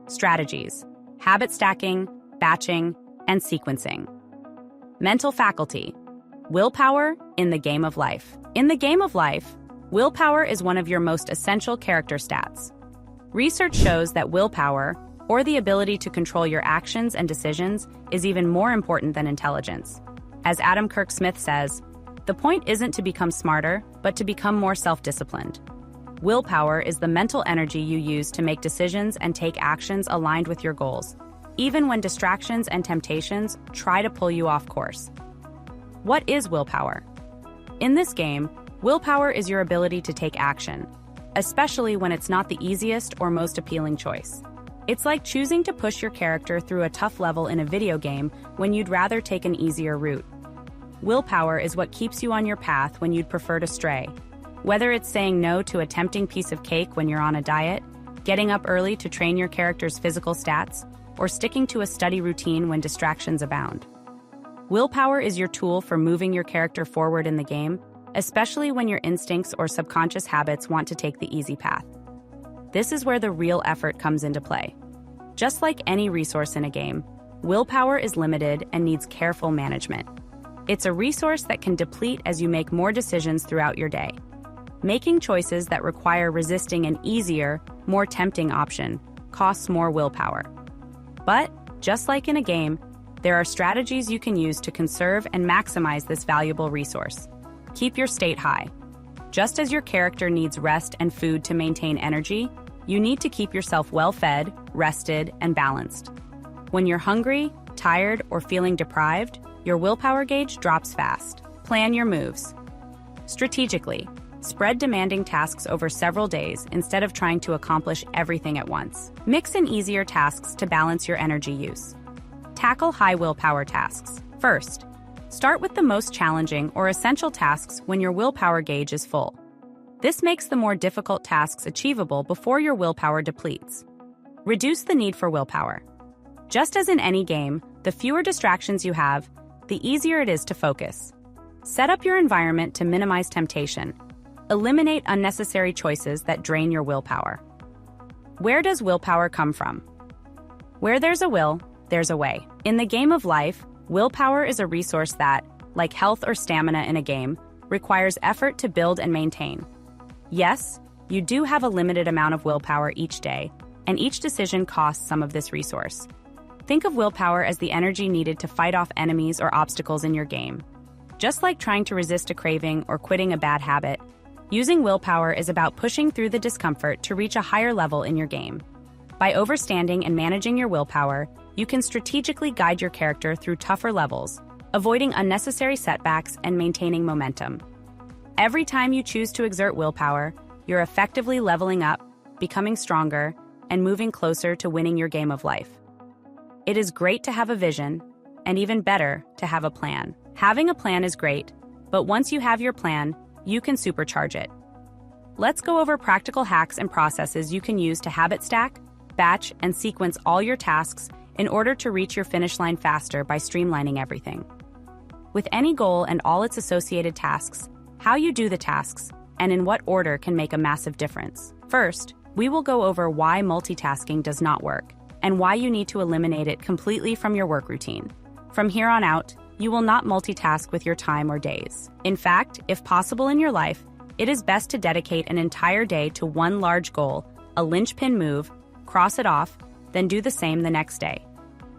strategies, habit stacking, batching, and sequencing. Mental faculty, willpower in the game of life. In the game of life, willpower is one of your most essential character stats. Research shows that willpower, or the ability to control your actions and decisions, is even more important than intelligence. As Adam Kirk Smith says, the point isn't to become smarter, but to become more self-disciplined. Willpower is the mental energy you use to make decisions and take actions aligned with your goals, even when distractions and temptations try to pull you off course. What is willpower? In this game, willpower is your ability to take action, especially when it's not the easiest or most appealing choice. It's like choosing to push your character through a tough level in a video game when you'd rather take an easier route. Willpower is what keeps you on your path when you'd prefer to stray. Whether it's saying no to a tempting piece of cake when you're on a diet, getting up early to train your character's physical stats, or sticking to a study routine when distractions abound. Willpower is your tool for moving your character forward in the game, especially when your instincts or subconscious habits want to take the easy path. This is where the real effort comes into play. Just like any resource in a game, willpower is limited and needs careful management. It's a resource that can deplete as you make more decisions throughout your day. Making choices that require resisting an easier, more tempting option costs more willpower. But, just like in a game, there are strategies you can use to conserve and maximize this valuable resource. Keep your state high. Just as your character needs rest and food to maintain energy, you need to keep yourself well-fed, rested, and balanced. When you're hungry, tired, or feeling deprived, your willpower gauge drops fast. Plan your moves. Strategically, spread demanding tasks over several days instead of trying to accomplish everything at once. Mix in easier tasks to balance your energy use. Tackle high willpower tasks. First, start with the most challenging or essential tasks when your willpower gauge is full. This makes the more difficult tasks achievable before your willpower depletes. Reduce the need for willpower. Just as in any game, the fewer distractions you have, the easier it is to focus. Set up your environment to minimize temptation. Eliminate unnecessary choices that drain your willpower. Where does willpower come from? Where there's a will, there's a way. In the game of life, willpower is a resource that, like health or stamina in a game, requires effort to build and maintain. Yes, you do have a limited amount of willpower each day, and each decision costs some of this resource. Think of willpower as the energy needed to fight off enemies or obstacles in your game. Just like trying to resist a craving or quitting a bad habit, using willpower is about pushing through the discomfort to reach a higher level in your game. By overstanding and managing your willpower, you can strategically guide your character through tougher levels, avoiding unnecessary setbacks and maintaining momentum. Every time you choose to exert willpower, you're effectively leveling up, becoming stronger, and moving closer to winning your game of life. It is great to have a vision, and even better to have a plan. Having a plan is great, but once you have your plan, you can supercharge it. Let's go over practical hacks and processes you can use to habit stack, batch, and sequence all your tasks in order to reach your finish line faster by streamlining everything. With any goal and all its associated tasks, how you do the tasks, and in what order can make a massive difference. First, we will go over why multitasking does not work, and why you need to eliminate it completely from your work routine. From here on out, you will not multitask with your time or days. In fact, if possible in your life, it is best to dedicate an entire day to one large goal, a linchpin move, cross it off, then do the same the next day.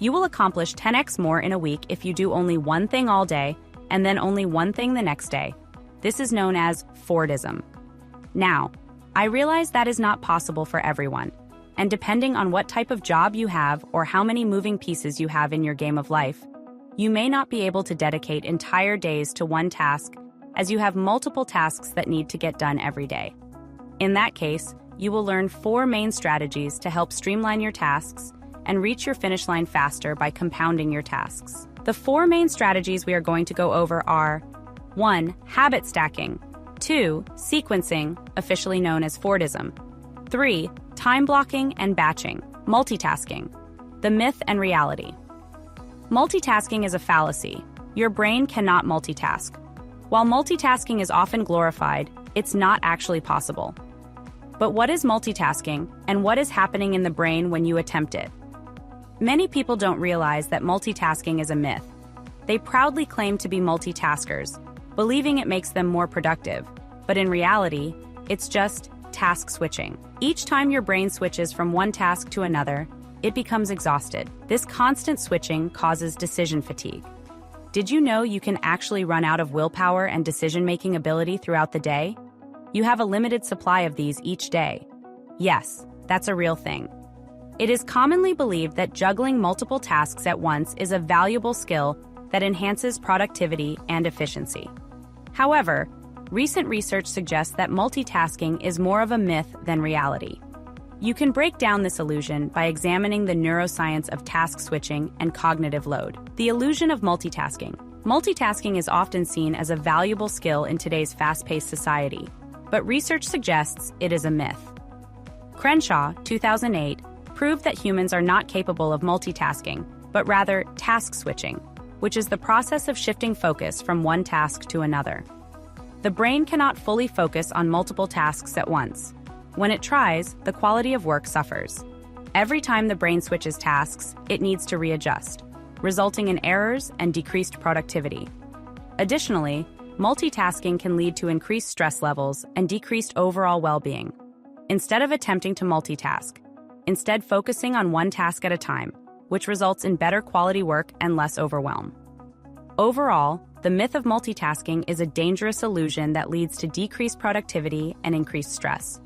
You will accomplish 10x more in a week if you do only one thing all day and then only one thing the next day. This is known as Fordism. Now, I realize that is not possible for everyone, and depending on what type of job you have or how many moving pieces you have in your game of life, you may not be able to dedicate entire days to one task, as you have multiple tasks that need to get done every day. In that case, you will learn 4 main strategies to help streamline your tasks and reach your finish line faster by compounding your tasks. The 4 main strategies we are going to go over are 1. Habit stacking. 2. Sequencing, officially known as Fordism. 3. Time blocking and batching, multitasking. The myth and reality. Multitasking is a fallacy. Your brain cannot multitask. While multitasking is often glorified, it's not actually possible. But what is multitasking, and what is happening in the brain when you attempt it? Many people don't realize that multitasking is a myth. They proudly claim to be multitaskers, believing it makes them more productive. But in reality, it's just task switching. Each time your brain switches from one task to another, it becomes exhausted. This constant switching causes decision fatigue. Did you know you can actually run out of willpower and decision-making ability throughout the day? You have a limited supply of these each day. Yes, that's a real thing. It is commonly believed that juggling multiple tasks at once is a valuable skill that enhances productivity and efficiency. However, recent research suggests that multitasking is more of a myth than reality. You can break down this illusion by examining the neuroscience of task switching and cognitive load. The illusion of multitasking. Multitasking is often seen as a valuable skill in today's fast-paced society, but research suggests it is a myth. Crenshaw, 2008, proved that humans are not capable of multitasking, but rather task switching, which is the process of shifting focus from one task to another. The brain cannot fully focus on multiple tasks at once. When it tries, the quality of work suffers. Every time the brain switches tasks, it needs to readjust, resulting in errors and decreased productivity. Additionally, multitasking can lead to increased stress levels and decreased overall well-being. Instead of attempting to multitask, instead focusing on one task at a time, which results in better quality work and less overwhelm. Overall, the myth of multitasking is a dangerous illusion that leads to decreased productivity and increased stress.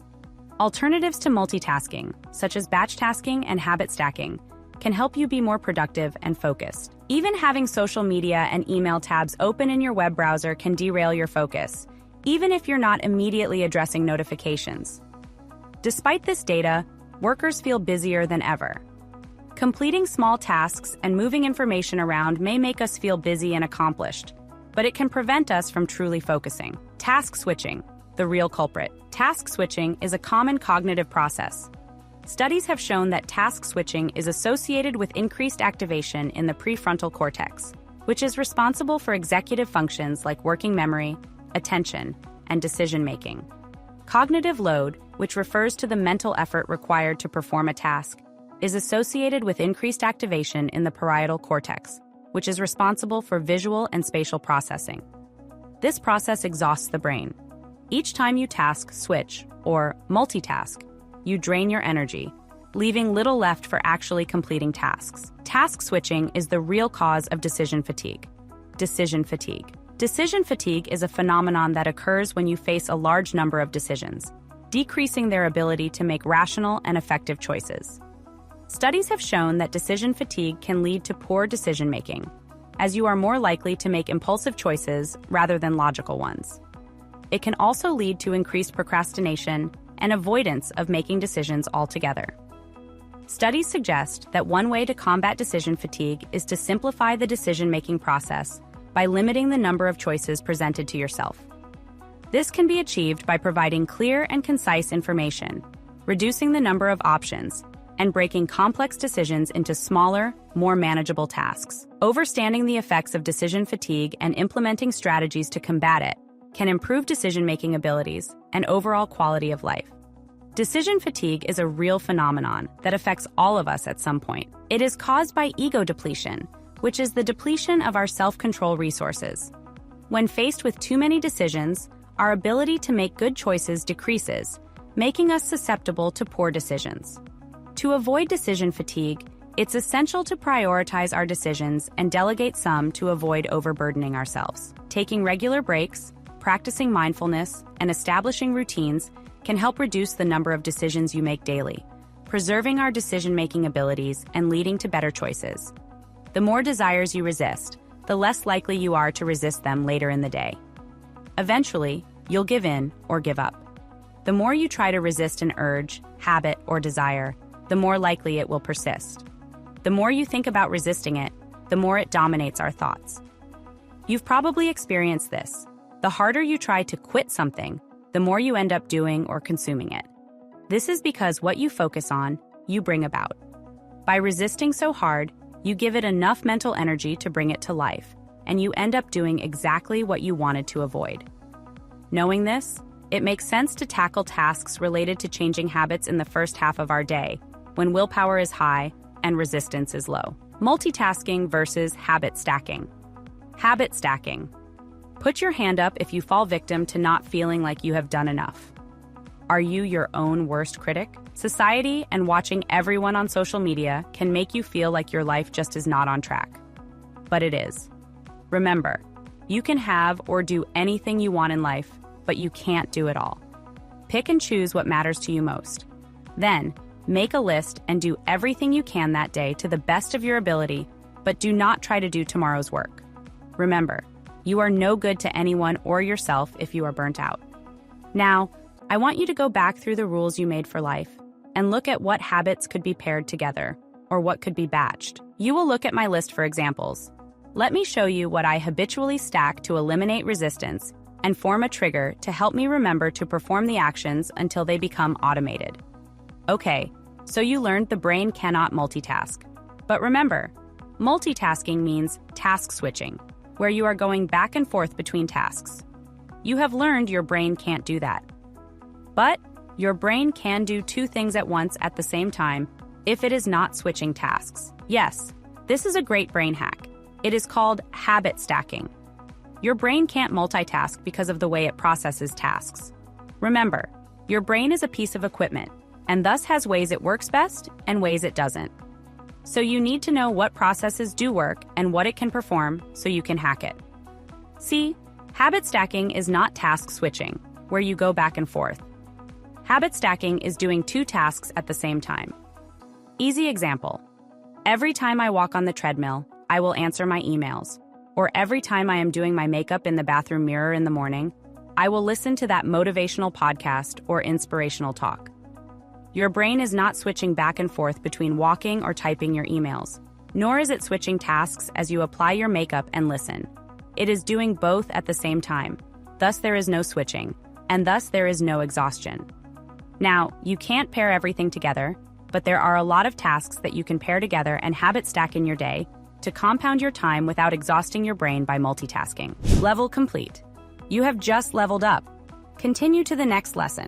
Alternatives to multitasking, such as batch tasking and habit stacking, can help you be more productive and focused. Even having social media and email tabs open in your web browser can derail your focus, even if you're not immediately addressing notifications. Despite this data, workers feel busier than ever. Completing small tasks and moving information around may make us feel busy and accomplished, but it can prevent us from truly focusing. Task switching, the real culprit. Task switching is a common cognitive process. Studies have shown that task switching is associated with increased activation in the prefrontal cortex, which is responsible for executive functions like working memory, attention, and decision-making. Cognitive load, which refers to the mental effort required to perform a task, is associated with increased activation in the parietal cortex, which is responsible for visual and spatial processing. This process exhausts the brain. Each time you task switch, or multitask, you drain your energy, leaving little left for actually completing tasks. Task switching is the real cause of decision fatigue. Decision fatigue. Decision fatigue is a phenomenon that occurs when you face a large number of decisions, decreasing their ability to make rational and effective choices. Studies have shown that decision fatigue can lead to poor decision-making, as you are more likely to make impulsive choices rather than logical ones. It can also lead to increased procrastination and avoidance of making decisions altogether. Studies suggest that one way to combat decision fatigue is to simplify the decision-making process by limiting the number of choices presented to yourself. This can be achieved by providing clear and concise information, reducing the number of options, and breaking complex decisions into smaller, more manageable tasks. Understanding the effects of decision fatigue and implementing strategies to combat it can improve decision-making abilities and overall quality of life. Decision fatigue is a real phenomenon that affects all of us at some point. It is caused by ego depletion, which is the depletion of our self-control resources. When faced with too many decisions, our ability to make good choices decreases, making us susceptible to poor decisions. To avoid decision fatigue, it's essential to prioritize our decisions and delegate some to avoid overburdening ourselves. Taking regular breaks, practicing mindfulness, and establishing routines can help reduce the number of decisions you make daily, preserving our decision-making abilities and leading to better choices. The more desires you resist, the less likely you are to resist them later in the day. Eventually, you'll give in or give up. The more you try to resist an urge, habit, or desire, the more likely it will persist. The more you think about resisting it, the more it dominates our thoughts. You've probably experienced this. The harder you try to quit something, the more you end up doing or consuming it. This is because what you focus on, you bring about. By resisting so hard, you give it enough mental energy to bring it to life, and you end up doing exactly what you wanted to avoid. Knowing this, It makes sense to tackle tasks related to changing habits in the first half of our day, when willpower is high and resistance is low. Multitasking versus habit stacking. Habit stacking. Put your hand up if you fall victim to not feeling like you have done enough. Are you your own worst critic? Society and watching everyone on social media can make you feel like your life just is not on track. But it is. Remember, you can have or do anything you want in life, but you can't do it all. Pick and choose what matters to you most. Then, make a list and do everything you can that day to the best of your ability, but do not try to do tomorrow's work. Remember, you are no good to anyone or yourself if you are burnt out. Now, I want you to go back through the rules you made for life and look at what habits could be paired together or what could be batched. You will look at my list for examples. Let me show you what I habitually stack to eliminate resistance and form a trigger to help me remember to perform the actions until they become automated. Okay, so you learned the brain cannot multitask. But remember, multitasking means task switching, where you are going back and forth between tasks. You have learned your brain can't do that. But your brain can do two things at once at the same time if it is not switching tasks. Yes, this is a great brain hack. It is called habit stacking. Your brain can't multitask because of the way it processes tasks. Remember, your brain is a piece of equipment and thus has ways it works best and ways it doesn't. So you need to know what processes do work and what it can perform so you can hack it. See, habit stacking is not task switching, where you go back and forth. Habit stacking is doing two tasks at the same time. Easy example. Every time I walk on the treadmill, I will answer my emails. Or every time I am doing my makeup in the bathroom mirror in the morning, I will listen to that motivational podcast or inspirational talk. Your brain is not switching back and forth between walking or typing your emails, nor is it switching tasks as you apply your makeup and listen. It is doing both at the same time. Thus there is no switching, and thus there is no exhaustion. Now, you can't pair everything together, but there are a lot of tasks that you can pair together and habit stack in your day to compound your time without exhausting your brain by multitasking. Level complete. You have just leveled up. Continue to the next lesson.